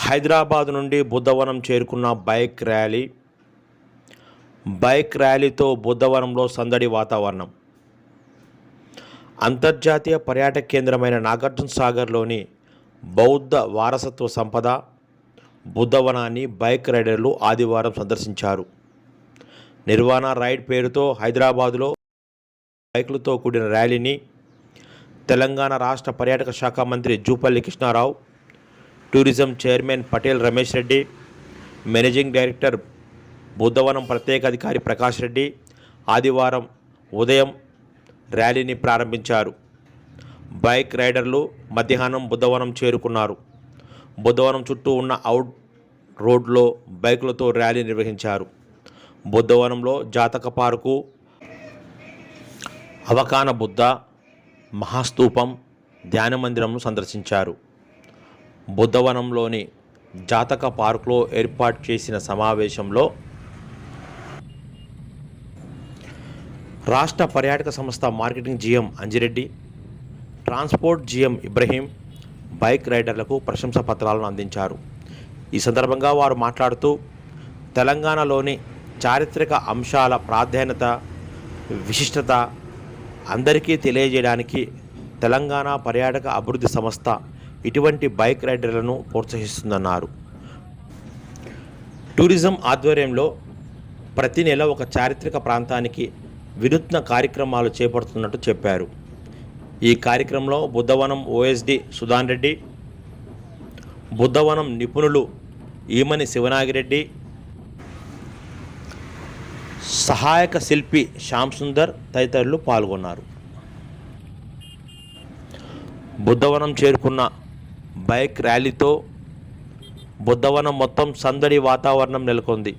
హైదరాబాద్ నుండి బుద్ధవనం చేరుకున్న బైక్ ర్యాలీతో బుద్ధవనంలో సందడి వాతావరణం. అంతర్జాతీయ పర్యాటక కేంద్రమైన నాగార్జున సాగర్లోని బౌద్ధ వారసత్వ సంపద బుద్ధవనాన్ని బైక్ రైడర్లు ఆదివారం సందర్శించారు. నిర్వాణ రైడ్ పేరుతో హైదరాబాదులో బైకులతో కూడిన ర్యాలీని తెలంగాణ రాష్ట్ర పర్యాటక శాఖ మంత్రి Jupally Krishna Rao, tourism chairman Patel Ramesh Reddy, managing director Buddhavanam ప్రత్యేక అధికారి ప్రకాష్ రెడ్డి ఆదివారం ఉదయం ర్యాలీని ప్రారంభించారు. బైక్ రైడర్లు మధ్యాహ్నం బుద్ధవనం చేరుకున్నారు. బుద్ధవనం చుట్టూ ఉన్న అవుట్ రోడ్లో బైకులతో ర్యాలీ నిర్వహించారు. బుద్ధవనంలో జాతక పార్కు, అవకాన బుద్ధ మహాస్తూపం, ధ్యాన మందిరంను సందర్శించారు. బుద్ధవనంలోని జాతక పార్కులో ఏర్పాటు చేసిన సమావేశంలో రాష్ట్ర పర్యాటక సంస్థ marketing GM Anjireddy, transport GM Ibrahim bike రైడర్లకు ప్రశంసా పత్రాలను అందించారు. ఈ సందర్భంగా వారు మాట్లాడుతూ తెలంగాణలోని చారిత్రక అంశాల ప్రాధాన్యత, విశిష్టత అందరికీ తెలియజేయడానికి తెలంగాణ పర్యాటక అభివృద్ధి సంస్థ ఇటువంటి బైక్ రైడర్లను ప్రోత్సహిస్తుందన్నారు. టూరిజం ఆధ్వర్యంలో ప్రతి నెల ఒక చారిత్రక ప్రాంతానికి వినూత్న కార్యక్రమాలు చేపడుతున్నట్టు చెప్పారు. ఈ కార్యక్రమంలో బుద్ధవనం ఓఎస్డి సుధాన్ రెడ్డి, బుద్ధవనం నిపుణులు ఈమని శివనాగిరెడ్డి, సహాయక శిల్పి శ్యామ్ సుందర్ తదితరులు పాల్గొన్నారు. బుద్ధవనం చేరుకున్న బైక్ ర్యాలీతో బుద్ధవనం మొత్తం సందడి వాతావరణం నెలకొంది.